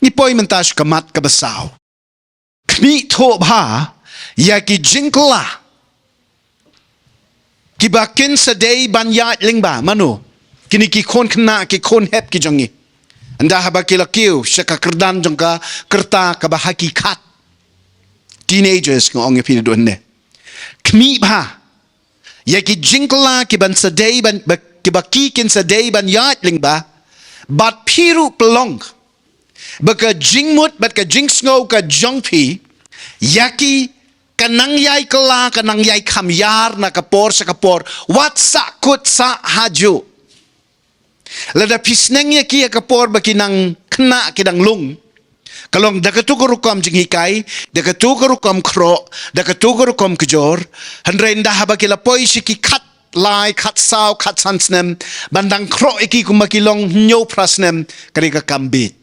ni poi mentas kamat kabasau kmi tho bha ya ki jingkla ki bakin sadei banyat lingba manu kini ki khon khna ki khon hep ki jongi anda haba ki lakiu syaka kerdan jongka kerta ka hakikat teenagers ngong ngi don ne kmi bha ya ki jingkla ki ban sadei ban ki baki kin sadei banyat lingba bat piru pelong baka jingmut bat ka jingsngo ka jongpi yaki kanang yai kala kanang yai kamyar na kapor sa kapor wat sa kut sa hajo lada pisneng yaki kapor baki nang kena kidang lung kalong dakatukurukom jinghikai dakatukurukom kro dakatukurukom kejor handrenda habaki lapoi siki kat lai kat sao kat sansnem bandang kro iki kumakilong nyo prasnem karika kambit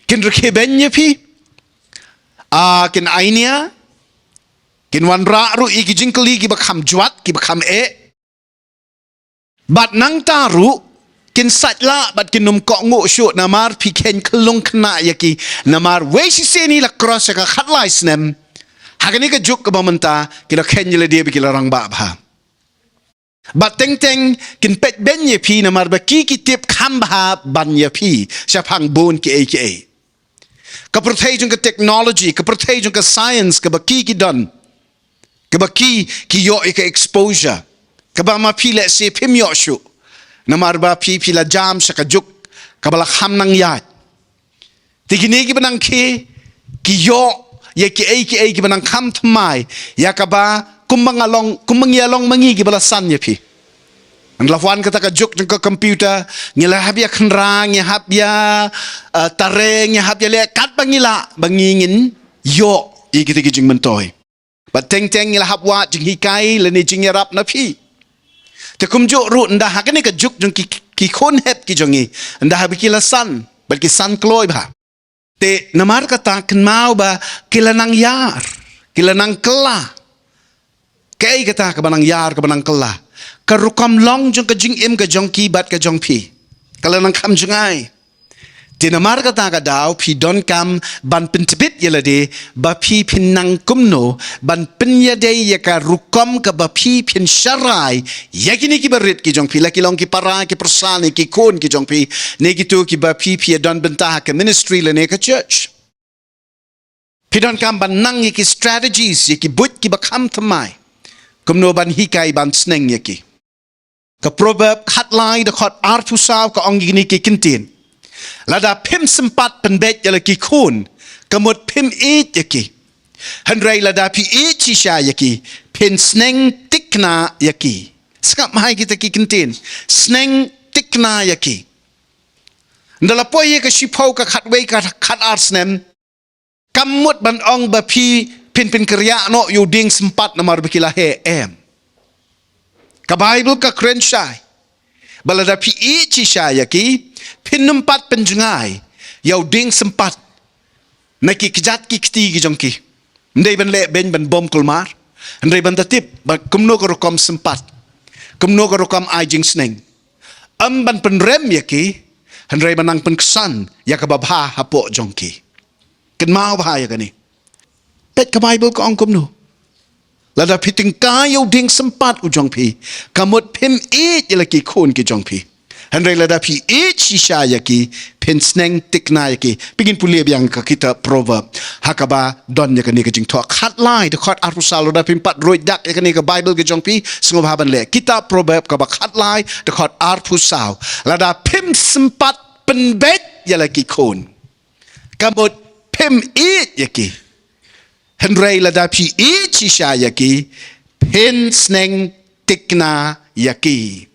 kin rekebenya pi kin ainia kin wanra ru iki jingkeli ki bakam juat ki bakam bat nang taru kin satla bat kin num ko ngo shu namar pi ken klung kna yaki namar wesi seni la cross ka khatlai snem hagani ka juk ka bamanta kila ken yele de bi rang ba bha bat teng teng kin pet benye pi namar ba ki tip khamba ban ye pi syapang bon ki aka kapertai jung ka technology kapertai jung ka science ka baki ki don ka baki ki yo ka exposure ka ba ma pi le se pim yo shu namar ba pi la jam sa ka juk ka bala kham nang ya tigini ki banang ki yo ye ki banang kham thmai ya ka ba kumangyalong mangi ki bala san ye pi an lafwan kata ka juk jung ka computer ngila habya khnrang ya habya tareng ya habya le kat bangila bangingin yo ikiti jing mentoy but teng teng ngila habwa jing hikai le ni jing yarap na pi te kumjo ru nda hakane ka juk jung ki khon hep ki jongi nda habikila san balki san kloy ba te namar kata kenmau ba kilanang yar kilanang kela kai kata ka banang yar ka banang kela karukam long jong ka jing im ka jong ki bat ka jong pi kalanang kam jungai tinamar kata ka daw pi don kam ban pentipit yelade ba pi pinang kumno ban pinyade ya ka rukom ka ba pi pin sharai yakini ki barit ki jong pi laki long ki para ki persani ki kon ki jong pi ne ki tu ki ba pi don bentah ka ministry le ne ka church pi don kam ban nang ki strategies ki but ki ba kam thamai kumno ban hikai ban sneng yaki ka proverb khatlai de khot artu saw ka ongini ki kintin lada pim sempat penbet yala ki khun kamut pim yaki handrai lada pi chi sha yaki pin sneng tikna yaki skap mai kita ki kintin sneng tikna yaki ndala poye ka shipau ka khatwei ka khat arsnem kamut ban ong ba pi pin kerja no yu ding sempat namar bikila he ka Bible ka krenshai balada pi chi shaya ki pin numpat penjungai yu ding sempat naki kjat ki kti ki jongki ndai ban le ben ban bom kulmar ndai ban tatip ba kumno ko rokom sempat kumno ko rokom ai jing sneng ban penrem yaki ndai banang penkesan ya ka babha hapo jongki ken mau bahaya kani pet ka Bible ko ang kumno lada piting kayo ding sempat ujong pi kamut pim yalaki khun ki jong pi handrai lada pi shisha yaki pin sneng tikna yaki pingin pulia biang ka kita proverb hakaba don yakani ka jing tho khat lai de khot arusal lada pim pat roi dak yakani ka Bible ki jong pi sngop haban le kita proverb ka ba khat lai de khot arusal lada pim sempat penbet yalaki khun kamut pim yaki handrai lada pi shisha yaki pin sneng tikna yaki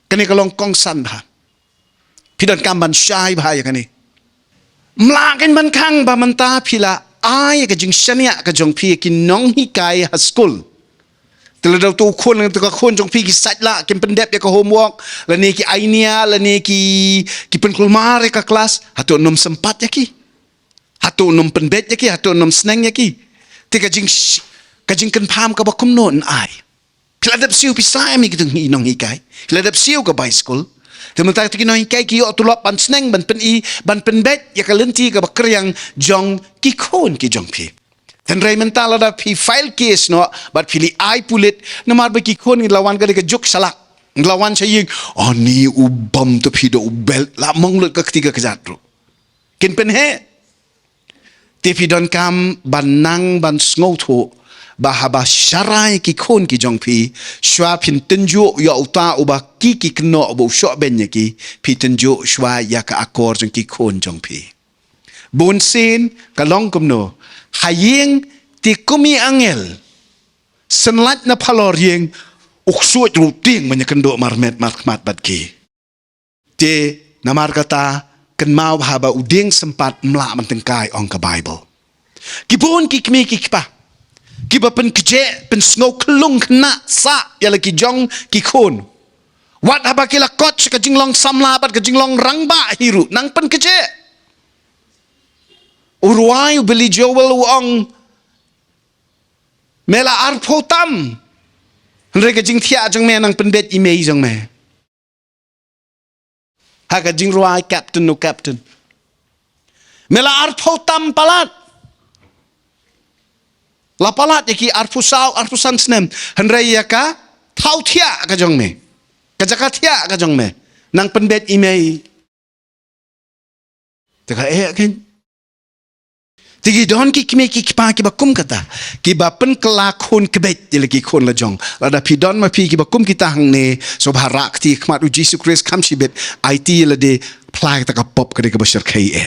kani kalong kong san ba pidan kamban shai ba yakani mlakin ban khang ba manta phila ai ka jing shania ka jong pi ki nong hi kai ha school telado tu khon to ka khon jong pi ki satla kim pendep ya ka homework la ni ki ainia la ni ki pen kulmare ka kelas hatu nom sempat yaki hatu nom penbet yaki hatu nom sneng yaki ti ka jing KYNPHAM ka ba KUMNO ai Kiladap siyo pisay mi kitong inong hikay. Kiladap siyo ka by school. Teman tak kita kai ki yo tulap ban sneng ban pen i ban pen bet ya kalenti ka bakar yang jong ki khun ki jong pi. Dan rai mental ada pi file case no but pili ai pulit namar ba ki khun lawan ka juk salak. Lawan saya oh ni ubam tu pi do ubel la monglut ka ketiga kejat ru. Kin pen he Tipi don kam ban nang ban sngo tu bahaba syarai ki khun ki jong pi shwa pin tenju ya uta uba ki kno bo shok ben ki pi tenju shwa ya ka akor jong ki khun jong pi bun sin ka long kumno hayeng ti kumi angel senlat na phalor yeng uksuat ru ting manyakendo marmet markmat bat ki te namar kata kan mau haba uding sempat melak mentengkai ong ke Bible kibun ki kmi ki pa kiba pen keje pen sngo klung kena sa ya lagi jong ki khun wat haba kila coach ka jinglong samla bat ka jinglong rangba hiru nang pen keje urwai beli jowel uong mela arpotam hre ka jing thia jong me nang pen bet email jong me Haga jing ruai captain no captain. Mela arpo tam palat. La palat yaki arpo sau arpo san snem. Henry yaka thau thia ka jong me. Kajaka thia ka jong me. Nang penbet imei. Taka ken. Tigi don ki kime ki pa ki bakum kata. Ki ba pen kelak khun kebet lagi khun la jong. Lada pi don ma pi ki bakum kita hang ne so barak ti khmat u Jesus Christ kam shibet IT la de plai ta ka pop ka de ka bashar kai e.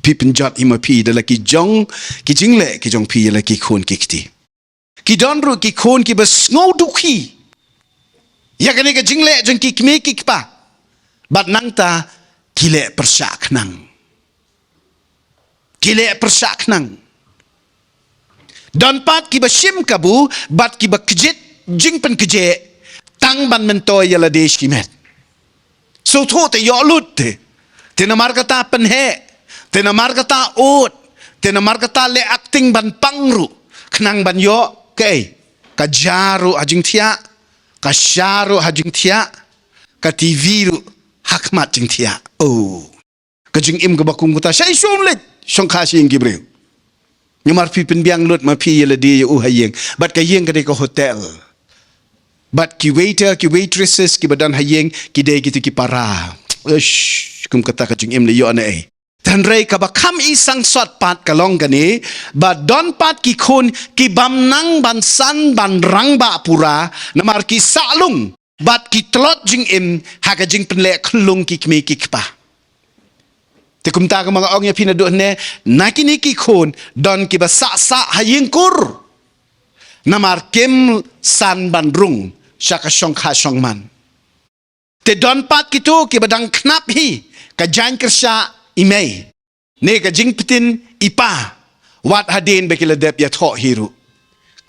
Pi pen jot ima pi de lagi jong ki jingle ki jong pi lagi khun ki kti. Ki don ru ki khun ki bas ngau dukhi. Ya ka ne ka jingle jong ki kime ki pa. Bat nang ta ki le persyak nang. Kile persak nang. Don pat kiba shim kabu, bat kiba kejit, jing pen keje, tang ban mentoy yala desh kimet. So to te yolut te. Te namar kata pen he, te namar kata ut, te namar kata le acting ban pangru, knang ban yo, kay, kajaru hajing tia, kasyaru hajing tia, ka TV ru hakmat jing tia. Oh. Kajing im kebakum kata, syai syumlit. Song Khasi yang gibreu. Nyamar pi penbiang lut ma pi yela dia hayeng. Bat ka yeng ka hotel. Bat ki waiter, ki waitresses, ki badan hayeng, ki day gitu ki para. Ush, kum kata ka jing im le yo ana e. Dan rei ka ba kam isang sot pat kalong gani, ba don pat ki khun, ki bam nang ban san ban rang ba pura, namar ki salung, bat ki tlot jing im, haka jing penle klung ki kme ki kpa. Te kumta ka mga ong ya pinadun ne nakini ki khun don ki ba sa hayeng kur namar kim san ban rung syaka syong kha syong man te don pat kitu ki badang knap hi ka jan kersya imei ne ka jing pitin ipa wat hadin be kila dep ya tho hiru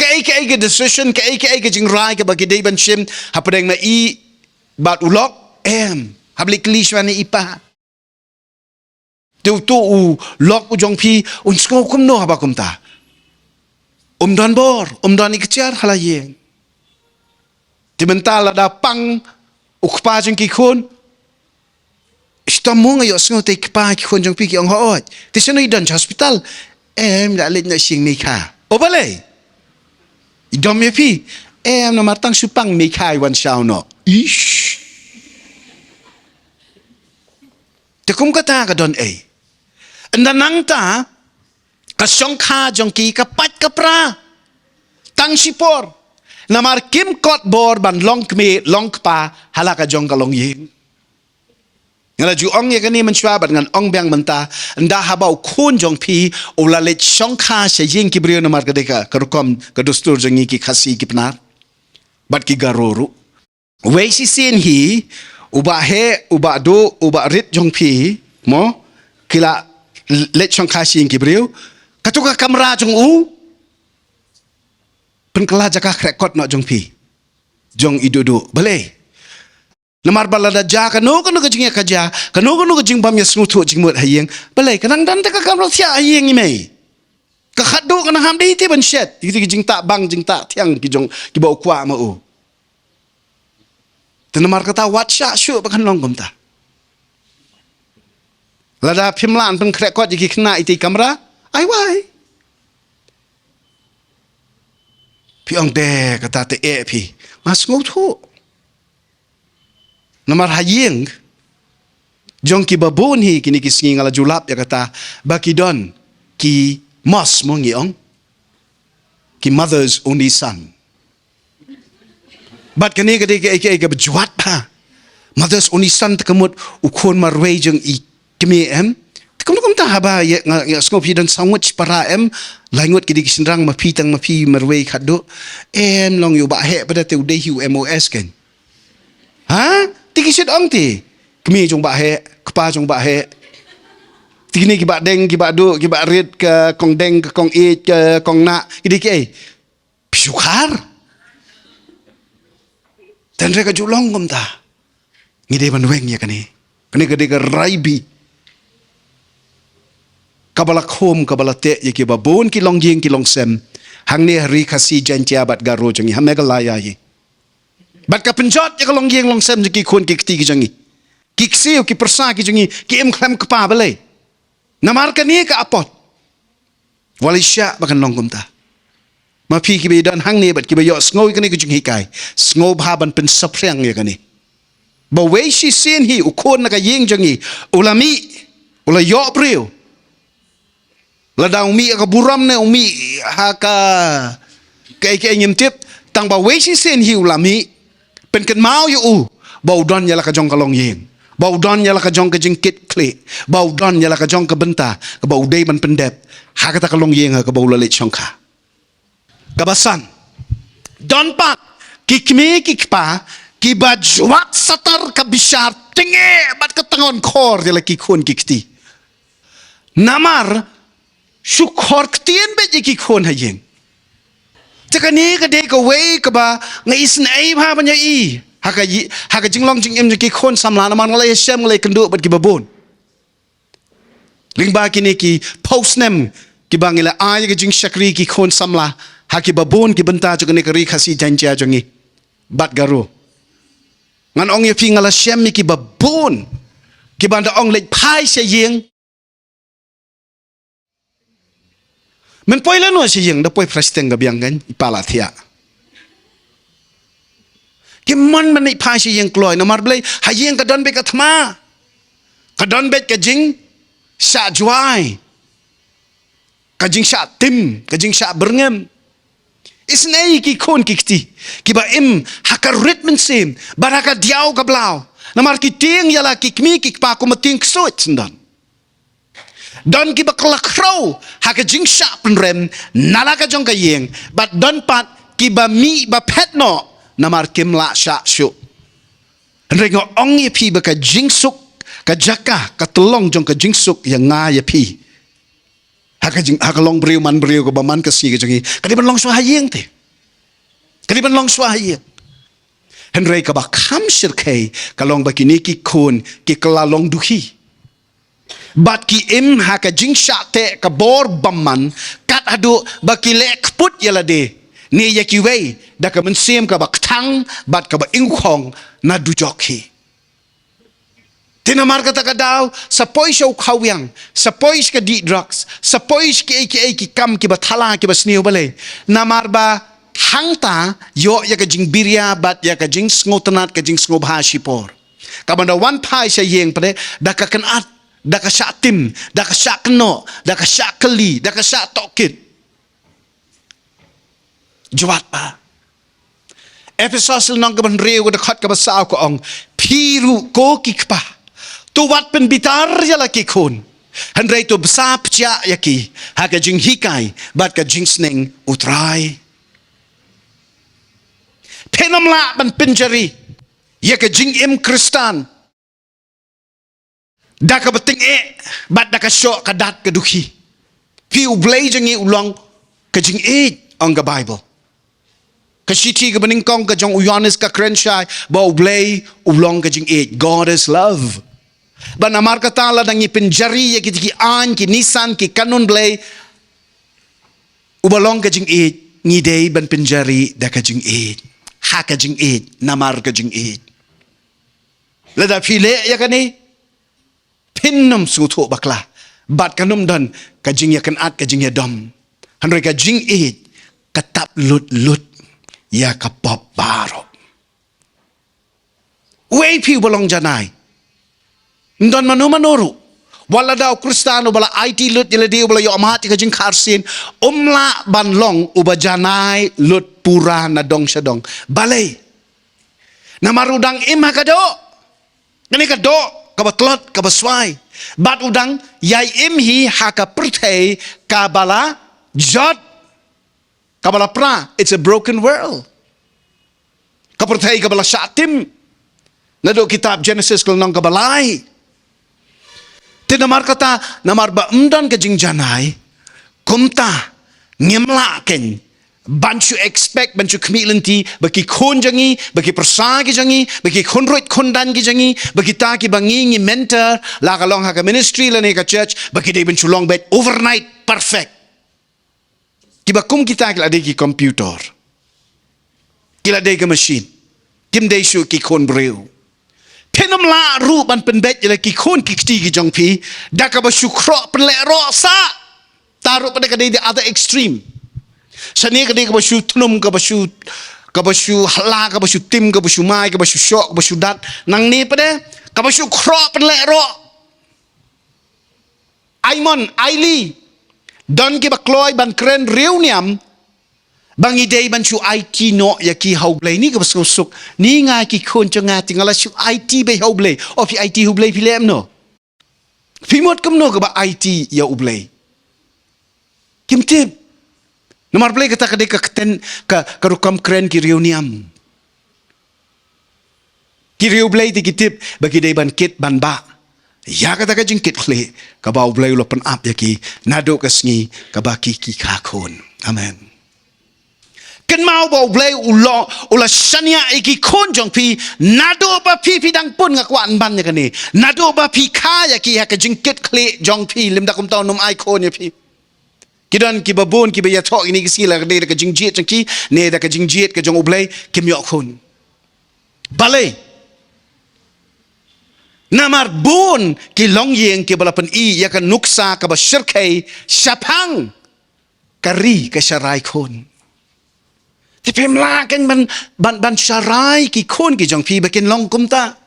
kai ga decision kai ga jing rai ka bagi dei ban shim hapadeng na i bat ulok habli klishwa ni ipa tu lok ujong pi unsko kumno haba kumta don bor don ikchar halayeng di mental ada pang ukpa jong ki khun istamung ayo sngo te kpa ki khun jong pi ki ong hoot ti seno idan hospital la let na sing mi kha o bale idom me pi na martang supang mi khai wan shao no ish te kum kata ka don Nang ta kasyong kha jong ki kapat kapra tang sipor namar kim kot bor ban long kme long pa halaka jong kalong yin ngala ju ong ye kani man shwa bat ngan ong byang manta nda habau khun jong pi olalet syong kha she yin ki brio namar ka deka karukom kadustur jong ki khasi ki pnar bat ki garoru we si sin hi uba he uba do uba rit jong pi mo kila let Song Khasi yang kibriu katuka kamera jong penkala jaka rekod nak jong pi jong idudu balai namar balada ja kanu kajing kaja kanu kajing bam ya snutu jing mut hayeng balai kanang dan taka kamera sia hayeng imei ka khadu kana ham dei ti ban shet itu jing tak bang jing tak tiang ki jong ki bau kwa ma tenamar kata wat sya syu bakan long kumta Lada pimlan pen krekot yaki kena iti kamera. Ai wai. Pi ong de kata te pi. Mas ngau tu. Namar hayeng. Jong ki babun hi kini kisingi ngala julap ya kata baki don ki mos mo ngiong. Ki mother's only son. But kani kade ke berjuat pa. Mother's only son tekemut ukun marway jeng i kemi em. Tekum ta haba ya skopi dan sandwich para em langut kidi kisinrang mapi tang mapi marway khado em long yu ba he pada te udai hu MOS ken. Ha? Tikisit ong ti. Kemi jong ba he, kepa jong ba he. Tigini ki ba deng ki ba du ki ba rit ke kong deng ke kong e ke kong na kidi ke. Pisukar. Dan reka julong kom ta. Ngide ban weng ya kani. Kani kade ke raibi. Kabala khom kabala te ye ki babon ki long yeng ki long sem. Hang ne hari khasi jantia bat garo jangi hamega laya ye. Bat ka penjot ye ka long yeng long sem ki khun ki kti ki jangi. Ki ksiu ki persa ki jangi ki em khlem kpa bale. Namar ka ni ka apot. Walisya bakan long kom ta. Mapi ki be dan hang ne bat ki be yo sngoy kani ki jangi kai. Sngob haban pen saprang ye kani. Ba wei shi sin hi ukon na ka yeng jangi ulami ula yo breu. Lada umi ka buram ne umi haka kai nyem tip tang ba wei shi sin hi ulami pen ken mau yu u ba udon ya la ka jong ka long yeng ba udon ya la ka jong ka jing kit kle ba udon ya la ka jong ka benta ka ba udai man pendep haka ta ka long yeng ka ba ulale chong ka kabasan don pak kikme kikpa ki ba juak satar ka bishar tinge bat ka tangon khor ya la ki khun kikti namar syukur ketien bet ki khon hayeng tekani ka de ka wei ka ba ngai isn ai ba banya i haka jinglong jing em ki khon samla na man ngalai sem ngalai kendu bat ki babon lingba kini ki postnem ki bangila ai ki jing shakri ki khon samla haki babon ki benta jogani ka ri khasi janjia jongi bat garo ngan ong ye fi ngala sem ki babon ki banda ong lek phai se yeng men poila no si yeng da poi president ga biang gan ipala thia ki man man i phai si yeng kloi na mar blai ha yeng ka don be ka thma ka don be ka jing sha juai ka jing sha tim ka jing sha berngem isnei ki khon ki kti ki ba im haka ritmen sim baraka diau ka blau na mar ki ting yala ki kmi ki pa ko mating ksot sindan don ki bakla crow haka jing sha penrem nalaka jong ka yeng but don pat ki ba mi ba pet no namar kim la sha shu rengo ong ye pi ba ka jing suk ka jaka ka tolong jong ka jing suk yang nga ye pi haka long breu man breu ko ba man ka si ka jong ka di ban long swa yeng te ka di ban long swa yeng henry ka ba kham shir kai ka long ba ki ni ki khun ki kala long duhi bat ki im haka jing te ka bor bamman kat adu baki lek put yala de ni yaki wei da ka men sim ka bak thang bat ka ba ingkhong na du jokhi tina mar ka ta ka daw sa pois au khawyang sa pois ka di drugs sa pois ki kam ki ba thala ki ba sniu bale na mar ba hangta yo ya ka jing birya bat ya ka jing sngotanat ka jing sngob hashipor ka banda one pai sa yeng pade da ka kan at da ka sya tim, da ka sya keno, da ka sya keli, da ka sya tokit. Jawat pa. Episode nang ka ban reu da khat ka ba sa ko ong piru ko kikpa. Tu wat pen bitar ya la ki khun. Han rei tu bsa pcha ya ki, ha ka jing hikai, bat ka jing sneng utrai. Penam la ban pinjari, ya ka jing im kristan. Da ka beting bat da ka syok ka dat ka duki pi u blai jangi ulong ka jing on the Bible ka shiti ka bening kong ka jong uyanis ka krenshai ba u blai ulong ka jing God is love ba namar ka tala dangi penjari ya ki an ki nisan ki kanun blai u balong ka jing ni dei ban penjari da ka jing ha ka jing namar ka jing lada pile ya ka ni pinnum sutu bakla bat kanum don kajing ya kan at kajing ya dom hanre kajing it katap lut ya kapop baro way pi bolong janai don manoru wala daw kristano bala IT lut yala di bala yo amat kajing karsin umla banlong uba janai lut pura na dong sadong balay na marudang imha kado ngani kado kabatlot kabaswai bat udang yai imhi haka pertei kabala jot kabala pra it's a broken world kapertei kabala syatim nado kitab Genesis kelong kabalai tinamar kata namar ba umdan kajing janai kumta ngemla ken bantu expect bantu kemilenti bagi kon jangi bagi persagi jangi bagi konroit kondan ki jangi bagi ta ki bangi mentor la ka long ha ka ministry la ne ka church bagi dei bantu long bed overnight perfect ki bakum kita ki ade ki computer ki ade ki machine kim dei shu ki kon breu penam la ru ban pen bet la ki kon ki ti ki jong pi da ka ba shu kro pen le ro sa taru pada ka dei the other extreme sani kadai ka basu tunum ka basu hala ka basu tim ka basu mai ka basu syok ka basu dat nang ni pada ka basu krop pen ro Aimon Aili don ki bakloi ban kren reuniam bang idei ban su IT no ya ki hau blai ni ka basu suk ni nga ki kon changa tingala su IT be hau blai o fi IT hu blai fi lem no fi mot KUMNO ka ba IT ya u blai kim tip nomor play kata kadai ka rukam keren ki reuniam. Ki riu play ti kitip bagi dai ban kit ban ba. Ya kata ka jingkit kle ka ba play lo pen up ya ki nado ka sngi ka ba ki KHUN. Amen. Ken mau ba play ula shania iki kon jong pi nado ba pi dang pun nga kwan ban ya kani. Nado ba pi ka ya ki ha ka jingkit kle jong pi lim da kum taw num ai kon ya pi. Kidan ki babon ki baya thok ini kisi la de ka jingjiet changki ne da ka jingjiet ka jong ublai kim yok khun balai namar bon ki long yeng ki balapan I ya ka nuksa ka ba shirkai syapang kari ka syarai khun tapi melakan ban syarai ki khun ki jong pi bakin long kumta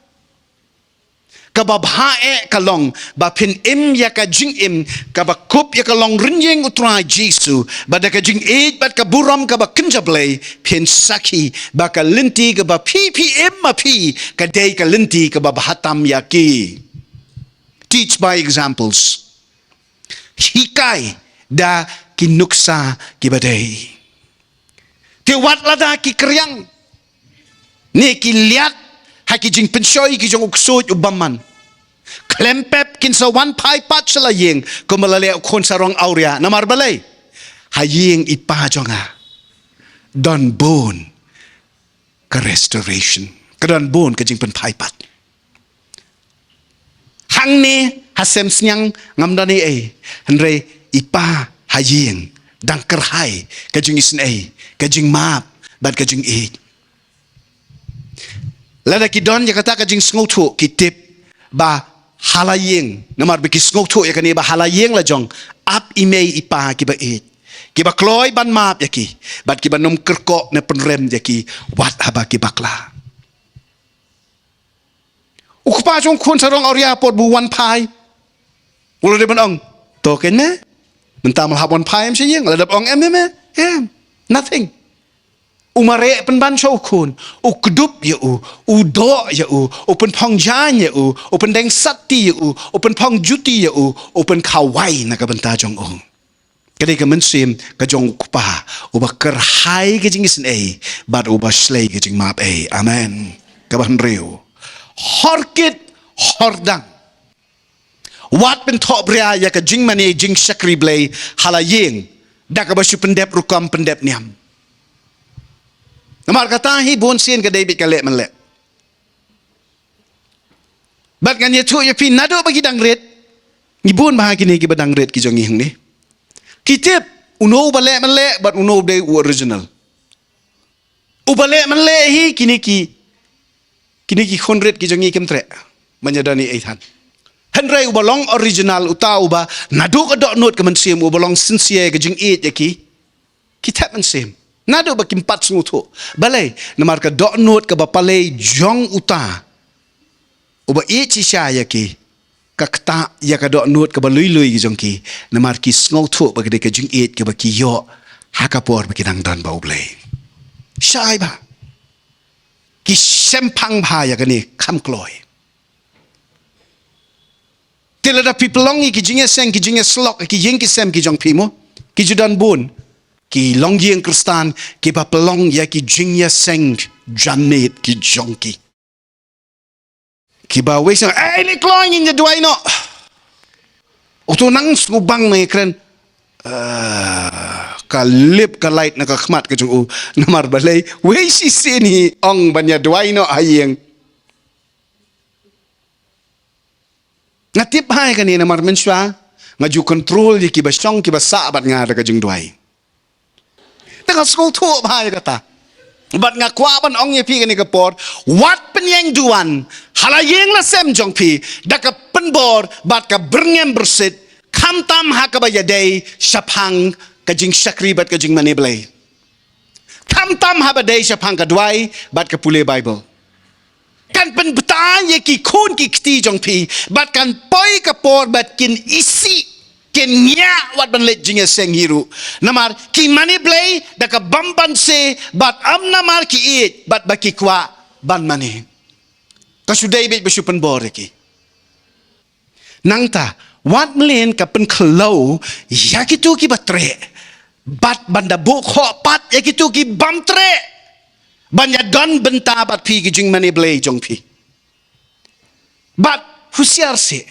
kababhae kalong ba pin im ya ka jing im ka ba kup ya ka long rinyeng utrai Jesu ba da ka jing it ba ka buram ka ba kinjablay pin saki ba ka linti ka ba ppm ma pi ka day ka linti ka ba hatam ya ki teach by examples hikai da kinuksa ki badai te wat lada ki kriang ni ki liat haki jing pensoi ki jong uksut ubaman klempep kin sa wan pai pat sala yeng ko malale kon sarong auria namar balai hayeng ipa jonga don bon ka restoration ka don bon ka jing pen pai pat hang ne hasem snyang ngamdani henre ipa hayeng dang kerhai ka jing isn ka jing map bad ka jing lada ki don ya kata ka jing sngotu kitip ba halayeng namar bi ki sngotu ya kani ba halayeng la jong ap imei ipa ki ba ki ba kloi ban map ya ki bat ki ba nom kerko ne penrem ya ki wat haba ki bakla ukpa jong kun sarong auria pot bu wan pai ulo de ban ong to ken ne mentam la wan pai em siyeng la de ong em nothing umare penban show kun ukdup ya do ya pen pong jan ya pen deng sati ya pen pong juti ya pen kawai na ka benta jong kadai ka mensim ka jong kupa uba kerhai ka jing isin bad uba slay ka jing map amen ka ban reu horkit hordang wat pen top ria ya ka jing mani jing shakri blay halayeng da ka basu pendep rukam pendep niam namar kata hi bon sien ka David ka le man le bat kan ye thu ye pi nado bagi dangret ni bon bah kini ki badang ret ki jong hing ni kitip uno bale man le bat uno de original ubale man le hi kini ki khonret ki jong kem tre manyadani ai than Henry ubalong original utau ba nadu ka dok not ka man sim ubalong sincere ka jing it yaki kita man sim nadu ba kimpat sungutu balai namar ka dok not ka ba palai jong uta uba it chi sha yaki ka kta ya ka dok not ka ba lui lui ki jong ki namar ki sngutu ba ka jing it ka ba ki yo hakapor ba ki dang dan ba ublai shai ba ki sempang ba ya ka ni kam kloi Tila da pipelongi ki jinga seng ki jinga slok ki jing ki sem ki jong pimo ki judan bun ki longi ang kristan ki pa pelong ya ki jinga seng janet ki jongki ki ba wes ni kloing in the duai no utu nang skubang mai kren ka lip ka light na ka khmat ka jong u namar balai wes si sini ong banya duai no ayeng ngatip hai kan ni namar menswa ngaju control ki basong ki basa bat nga ka jing duai tengah skol tu hai kata bat nga kwa ban ong ye pi kan ni ka por wat penyeng duan halayeng la sem jong pi da ka penbor bat ka berngem bersit kam tam ha ka ba yadai shapang ka jing shakri bat ka jing mane blai kam tam ha ba dai shapang ka duai bat ka pule bible kan pen betan ye ki khun ki kti jong pi bat kan poi ka por bat kin isi kin nya wat ban let jinga seng hiru namar ki mani blai da ka bamban se bat am namar ki it bat ba ki kwa ban mani ka sudai be besu pen bor ki nangta wat mlen ka pen khlo ya ki tu ki batre bat banda bu kho pat ya ki tu ki bam tre banyak don benta bat pi ki jing mani blai jong pi bat husiar se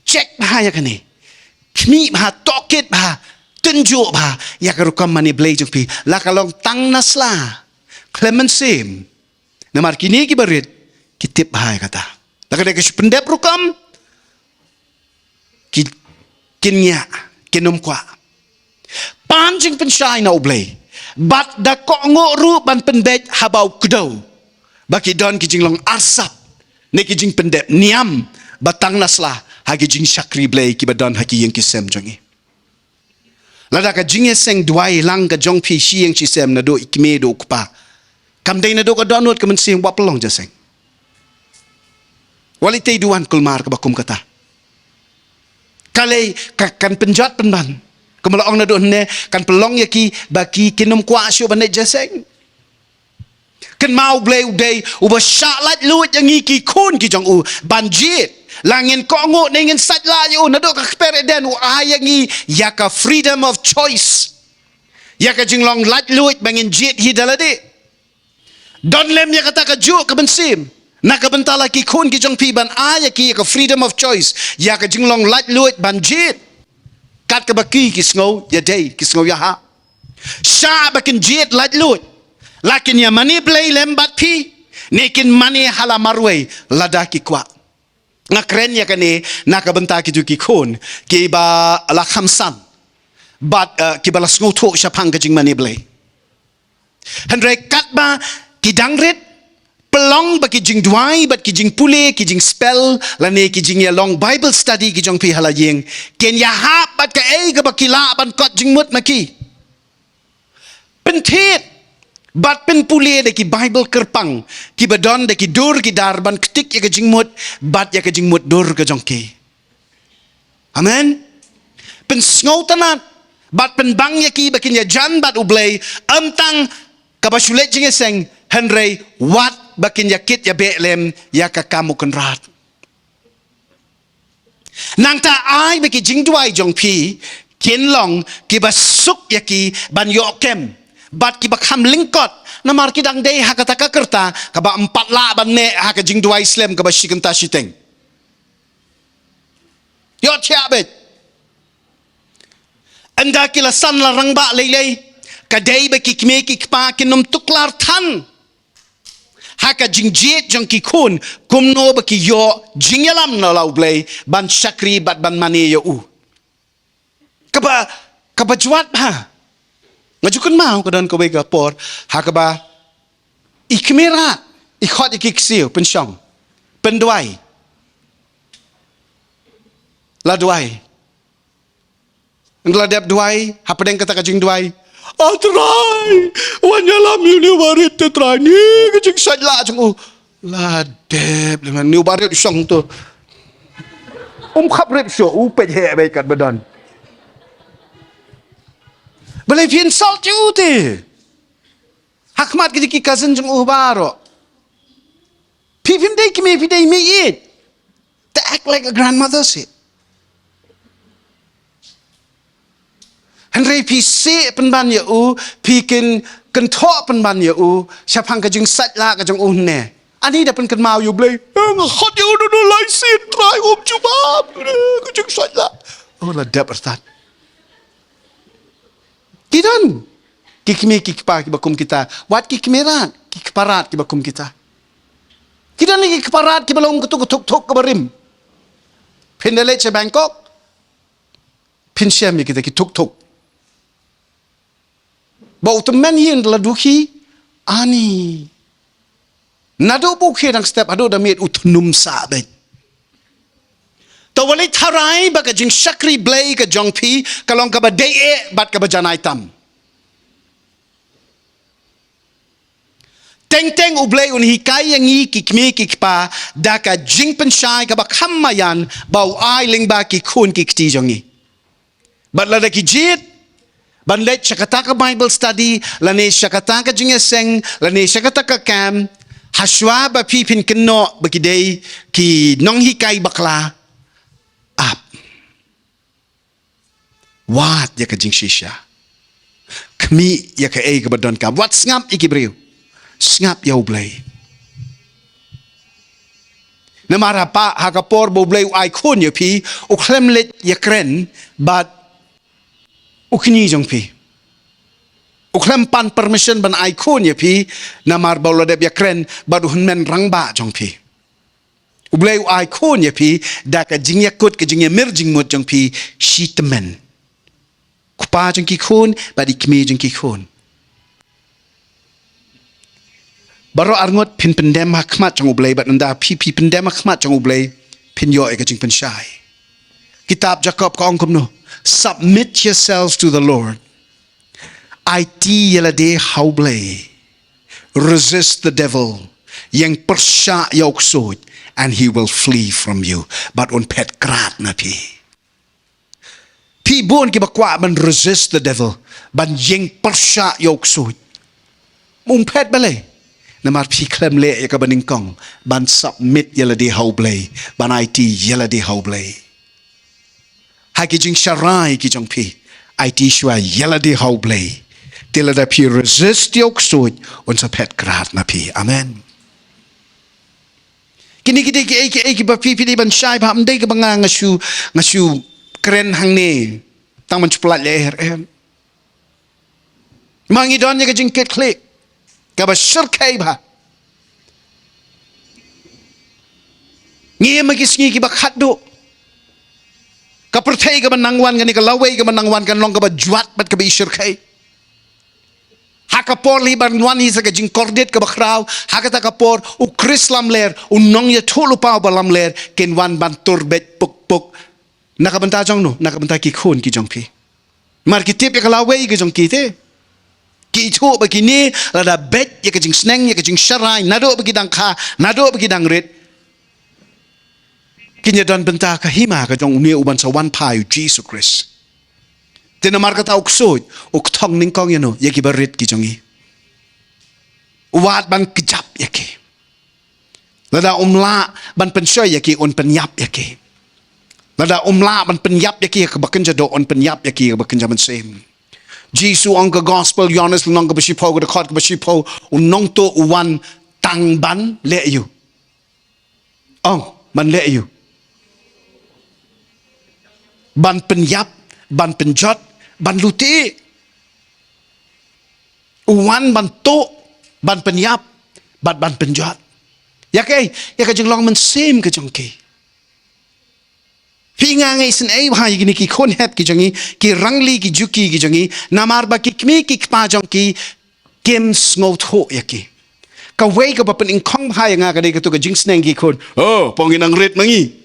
cek bahaya kani kmi bah toket bah tunjuk bah ya ka rukam mani blai jong pi la kalong tang nasla clemensim namar kini ki barit kitip bahaya kata la ka de pendep rukam ki kinya kinum kwa panjing pensyai na ublai bat da ko ngoru ban pendek habau kudau baki don ki jinglong arsap ne ki jing pendek niam batang naslah hagi jing shakri blai ki badon haki yang ki sem jongi lada ka jinge seng duai lang ka jong pi shi yang chi sem na do ikme do kupa kam dai na do ka donot ka men sing wa pelong ja seng walite duan kulmar ka bakum kata kale kan penjat penban Kemalaong na doon ne kan pelong yaki baki kinum kwa syo banet jaseng kan mau blay uday uba syalat luit yang iki kun ki jong u banjit langin ko ngo ningen satla yu na do ka kpere den u ayangi yaka freedom of choice yaka jinglong lat luit bangin jit hidalade don lem ya kata ka ju ka bensim na ka bentala ki kun ki jong pi ban ayaki yaka freedom of choice yaka jinglong lat luit banjit kat ka baki kisngo ya day kisngo ya ha sha bakin jet lat lut lakin ya mani play lembat pi nekin mani hala marwe lada ki kwa ngakren ya kane nakabenta ki juki khon ki ba la khamsan bat ki bala sngo tho shapang ka jing mani play handre kat ba ki dangret pelong baki jing duai bat ki jing pule ki jing spell lane ki jing ya long bible study ki jong pi hala yeng ken ya ha bat ka ei ka baki la ban kot jing mut maki pentit bat pen pule de ki bible kerpang ki badon de ki dur ki dar ban ketik ya ka jing mut bat ya ka jing mut dur ka jong ki amen pen sngo tanat bat pen bang ya ki bakin ya jan bat ublay amtang ka basulet jing seng henry wat bakin yakit ya belem ya ka kamu kenrat nang ta ai baki jing duai jong pi kin long ki basuk yaki ban yokem bat ki bakam lingkot namar ki dang dei hakata ka kerta ka ba 4 la ban ne ha ka jing duai islam ka ba shikenta shiteng yo chiabet anda kila san la rangba lelei ka dei baki kme ki pa kinum tuklar than haka jingjet jong ki kun kumno baki yo jingyalam na lau blay ban shakri bat ban mane yo u kaba juat ba ngajukun mau kadan ko bega por haka ba ikmera ikhot ikiksio pensyong penduai La duai. Ngla dep duai, hapa deng kata kajing duai. Try. Wanyalam ni warit try ni kajing sajla jeng la dep dengan ni warit song tu. Khap rip so pet he bai kat badan. Boleh insult you te. Hakmat kajiki cousin jeng baro. Pipim day kimi day me eat. They act like a grandmother said. Henry pi se penban ya pi ken tho penban ya siapang kajing sajla kajing ne. Ani dah pen mau you blay. Hot you do like sin try cuba kajing sajla. La dap ertat. Kidan. Kikimi kikpa kibakum kita. Wat kikimerat kikparat kibakum kita. Kidan ni kikparat kibalong ketuk kebarim. Pendele ce Bangkok. Pinsyam ya kita kituk. Bau teman yang telah duki, ani. Nado buke dang step ado damit utnum sabet. Tawali tarai baka jing shakri blay ka jongpi kalong ka ba dee bat ka ba janai tam. Teng ublay un hikai yang i kikmi kikpa daka jing pensyai ka ba kamayan bau ai ling ba ki khun ki kti jongi. Bat lada ki jit Banlet syakataka Bible study, lani syakataka jingeseng, lani syakataka kam, haswa ba pipin KUMNO bagidei ki nong hikai bakla up. Wat ya ka jing shisha. Kami ya ka ka badon ka. Wat ngap ikibriu. Ngap ya ublay. Namara pa hakapor bo ublay ai khun ya pi, uklemlet ya kren, but ukni jong pi. Uklem pan permission ban ai khun ya pi namar bawla deb ya kren badu men rangba jong pi. Ublay ai khun ya pi da ka jing yakut ka jing mir jing mot jong pi shitmen. Kupa jong ki khun badi kmi jong ki khun. Baro arngot pin pendem hakmat jong ublay bat nda pi pendem hakmat jong ublay pin yo ka jing pen shai. Kitab Jacob ka KUMNO. Submit yourselves to the Lord. IT yelade hauble. Resist the devil. Yang persya yoksod. And he will flee from you. But on pet krat na pi. Pi bon ki bakwa man resist the devil. Ban yang persya yoksod. Pet bale. Namar pi klem le ya ka baningkong. Ban submit yelade hauble. Ban IT yelade hauble. Haki jing sharai ki jong pi. IT shwa yela di hau blay. Tila da pi resist yok sud. Unsa pet krat na pi. Amen. Kini kita ki ba pi di ban shai pa mday ka ba nga ngasu kren hang ni. Tang man chuplat leher en. Mangi don ya ka jing ket klik. Ka ba shirkay ba. Ngiye magisngi ki ba khatdo. Kapertai ka manangwan gani ka laway ka manangwan kan long ka ba juat bat ka ba isir kay. Hakapor li barnwan hi sa ka jing kordet ka ba kraw. Hakata kapor u krislam ler unong ya tulu pa ba lam ler kenwan ban turbet puk. Nakabanta jong no nakabanta ki khun ki jong pi. Mar ki tip ya ka laway ka jong ki te. Ki itu ba ki ni la da bet ya ka jing sneng ya ka jing sharai nado ba ki dang kha nado ba ki dang ret. Kinya dan benta kahima ka jong unia uban sa wan payu Jesus Christ. Tinamar ka ta uksod uktong ning kong yano yaki barit ki jongi. Uwat ban kejap yaki. Lada umla ban pensyoy yaki on penyap yaki. Lada umla ban penyap yaki ka baken jado on penyap yaki ka baken jaman same. Jisu ang ka gospel Yohanes nong ka basipo ka dakot ka basipo unong to uwan tang ban le yu. Oh, man le yu. Ban penyap, ban penjot, ban luti. Uwan ban to, ban penyap, ban penjot. Ya ka jeng long man same ka jong ke. Pi nga ngay sin ay wahai gini ki khon het ki jongi, ki rangli ki juki ki jongi, namar ba ki kmi ki kpa jong ki, kim sngot ho ya ki. Ka way ka pa pen ingkong bahaya nga ka day ka to ka jing sneng ki khon, oh, pongin ang rit mangi.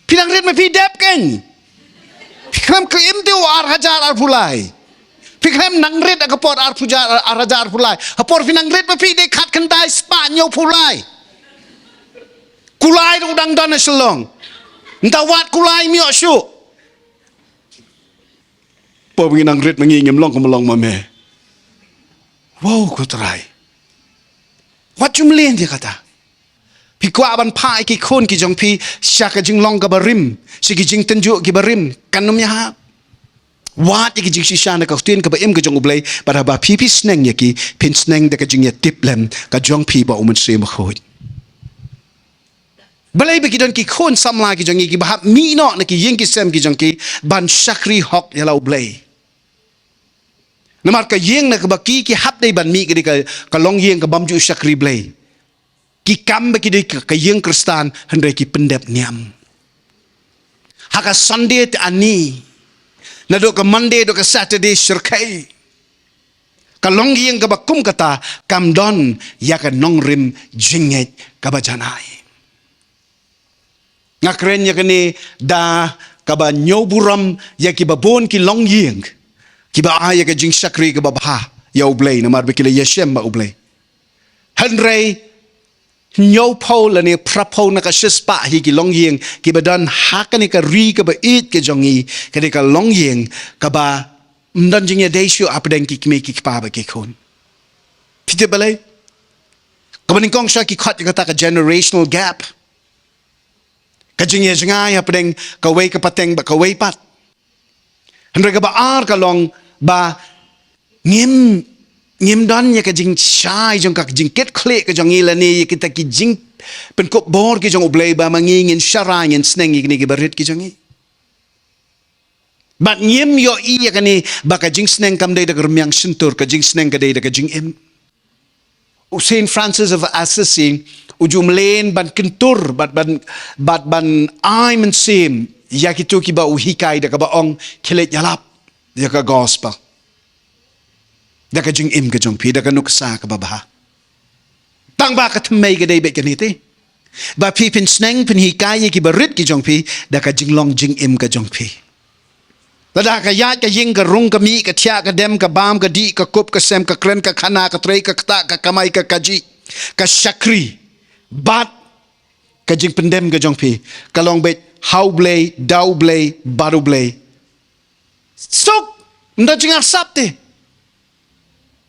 Pinang rit mapi dep kan. Piklem ke imtiu ar hajar ar pulai. Piklem nang rit akapor ar pujar ar hajar ar pulai. Apor pinang rit mapi de kat kendai Spanyol pulai. Kulai dong dang dan selong. Entah wat kulai miok syuk. Apa pinang rit mengingim long kemelong mame. Wow, ku terai. Wat jumlehen dia kata. Pi kwa ban pai ki khun ki jong pi syaka jing long ka barim si ki jing tenjuk ki barim kanum ya ha wat ki jing shisha na ka tin ka ba im ka jong ublay para ba pi sneng ya ki pin sneng de ka jing ya tip lem ka jong pi ba umun se ma khoi balai ba ki don ki khun samla ki jong ki ba mi no na ki ying ki sem ki jong ki ban shakri hok ya la ublay namar ka ying na ka ba ki hap dei ban mi ki ka long ying ka bam ju shakri blay ki kam bagi di ke yang Kristen hendai ki pendep niam. Haka Sunday ani, nado ke Monday do ke Saturday syurkai. Kalong yang ke bakum kata kam don ya ke nongrim jinget ke bajanai. Ngakren ya kene da kaba nyoburam ya ki babon ki long yang ki ba ya ke jing sakri ke babha ya ublay namar bekile yeshem ba ublay. Hendai Nyau Paul ni prapau nak sespa hi ki long yeng ki badan hakani ka ri ka ba it ke jongi ka de ka long yeng ka ba mdan jing ya desho apden ki me ki pa ba ki khun pite balai ka ban kong sha ki khat ka ta ka generational gap ka jing ya jangai apden ka wei ka pateng ba ka wei pat hendra ka ba ar ka long ba ngim don ya ka jing shai jong ka jing ket kle ka jong ilani kita ki jing pen kop bor ki jong ublay ba mangingin sharangin sneng ni ki barit ki jong i bat ngim yo i ya kani ba ka jing sneng kam dei da rumyang sintur ka jing sneng ka dei da ka jing im Saint Francis of Assisi ujumlen ban kentur bat ban ai men sim ya ki tu ki ba uhikai da ka ba ong kilet yalap ya ka gospel da ka jing im ka jong pi da ka nuksa ka babaha tang ba ka tmei ka dei be ka niti ba pi pin sneng pin hi kai ki barit ki jong pi da ka jing long jing im ka jong pi da ka ya ka ying ka rung ka mi ka thya ka dem ka bam ka di ka kup ka sem ka kren ka khana ka trei ka kta ka kamai ka kaji ka shakri bat ka jing pendem ka jong pi ka long be how blay dau blay baru blay sok nda jing asap te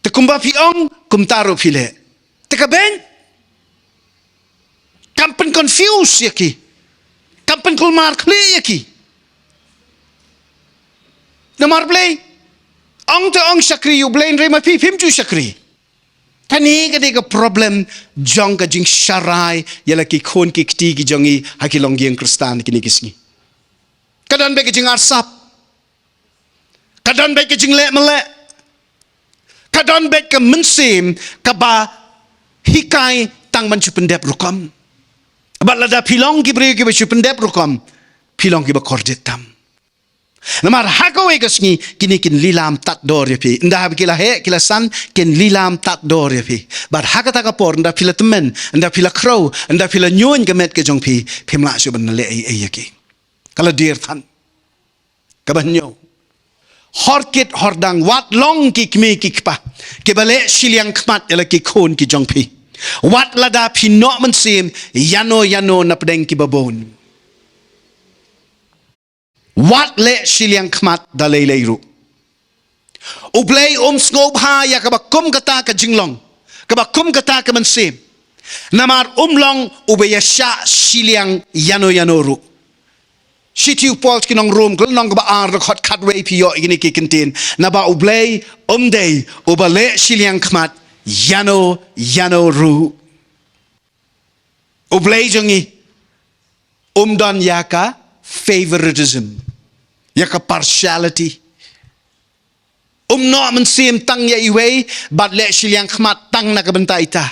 te kumba pi ong kum taru pi le te ka ben kampen confuse yaki kampen kulmar kli yaki namar blay ong te ong shakri yu blay re ma pi pim ju shakri tani ka de ka problem jong ka jing sharai yala ki khon ki kti ki jongi hakilong yeng Kristen ki ni kisni kadan be ki jing arsap kadan be ki jing le mele kadon bet ke mensim ke ba hikai tang man pendep rukam ba lada pilong ki bri ki ba pendep rukam pilong ki ba korditam namar hakawe kasni kini kin lilam tat dor yapi nda kila he kila san kin lilam tat dor yapi bar hakata ka por nda pila temen nda pila crow nda pila nyon gamet ke jong pi pimla su ban le ai yaki kala dir than ka ban nyo horkit hordang wat long ki kme ki kpa ke bale shiliang khmat ela ki khon ki jongpi wat lada phi no man sim yano na pdeng ki babon wat le shiliang khmat da le ru ublay skob ha ya ka ba kum kata ka jinglong ka ba kum kata ka man sim namar long ubeyasha shiliang yano ru Situ Paul kinong room kulong ba ar hot cutway piyo ini ki kentin na ba ublay day ubale shiliang khmat yano ru ublay jongi don yaka favoritism yaka partiality no man sim tang ya iwe bat le shiliang khmat tang na kabenta ita